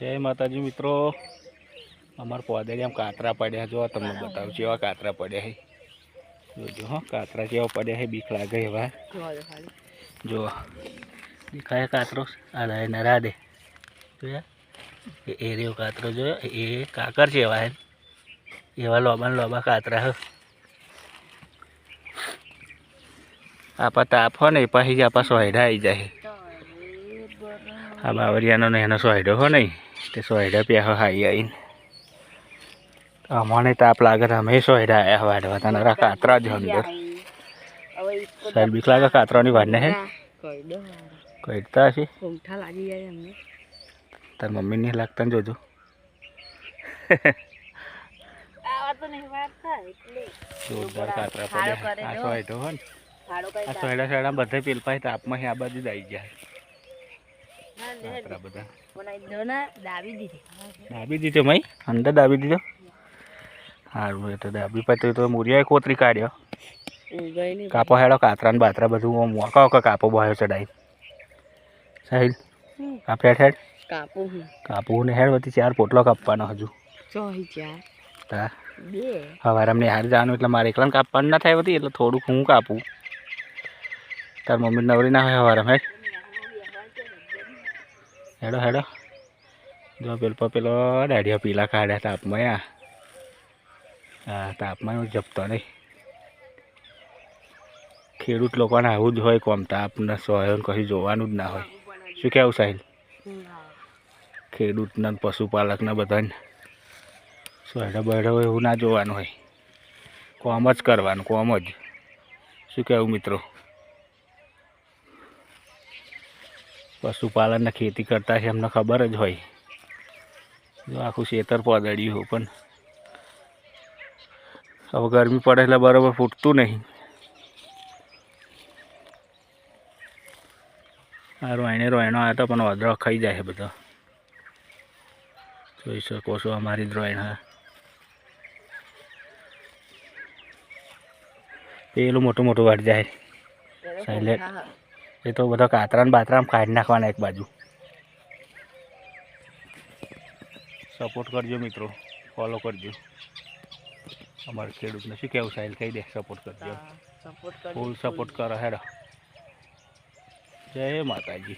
जय माताजी मित्रों। अमर पौधे कातरा पड़ा जो तमने बताऊँ केवा कातरा पड़ा है। जो हाँ कातरा केवा पड़ा है बीक लागे एवा जो दिखाए कातरो आधा नरा दे तो एरियो कातरो जो ये काकर जेवा है एवा लोबा कातरा है। आप ताप हो नहीं पही आप सोहड़ा आई जाए आ बावरियानो ने सोहड़ो हो नहीं तो सोहड़ा पे हाई आई अमने ताप लागे तो हमें सोहड़ा आया वाड़वा तनारा कातरा जो अंदर साइड बीक लागे कातरा नहीं वाड़ने है कहता है तार मम्मी नहीं लगता जो जो जोरदार कातरा पड़े आ सोहड़ो हो आ सोहड़ा सोहड़ा बधे पेल पाए ताप में आ बाजू आई जाए कातरा बधा दाबी दीधो मई अंदर दाबी दीधो हारू तो दाबी पते तो मुरिया कोतरी काढ़्यो कापो हेड़ो कातरा बातरा बधु मोका ओका कापो बहायो चढ़ाई साहिल काप हेड हेड कापू ने हेड वती 4 पोटलो कापવાનો हजू ता हवारे हमने हार जानो એટલે મારે એકલા કાપવાનું ના થાય વતી એટલે થોડું હું કાપું તાર મમ્મી નવરી ના હોય હવારે હેડ हेड़ो हेड़ो जो पेलो डाढ़िया पीला काढ़ा ताप में ताप में जपतो नहीं खेडूत लोगोने आवुं ज होय कोम ताप ने सोयो कहीं जोवानुं ज ना होय शुं कहेवुं साहिल खेडूत ने पशुपालक ने बधाने सोयडा बयडा होय एवुं ना जोवानुं होय कोम ज करवानुं कोम ज शुं कहेवुं मित्रों पशुपालन ने खेती करता है हमने खबर ज होय जो आखुं खेतर पौधड़्युं हो पण हवे गर्मी पड़े એટલે बराबर फूटतुं नहीं आ रोयणे रोयणो आया तो पण वादळो खाई जाए बधा જોઈ શકો છો અમારી રોયણા પેલું મોટું મોટું વાટ જાય સાઇલેન્ટ એ તો બધા કાતરા ને બાતરા કાઢી નાખવાના એક બાજુ સપોર્ટ કરજો મિત્રો ફોલો કરજો અમારા ખેડૂતને શું કહેવું સાહેલ કહી દે સપોર્ટ કરજો ફૂલ સપોર્ટ કરો હેડો જય માતાજી।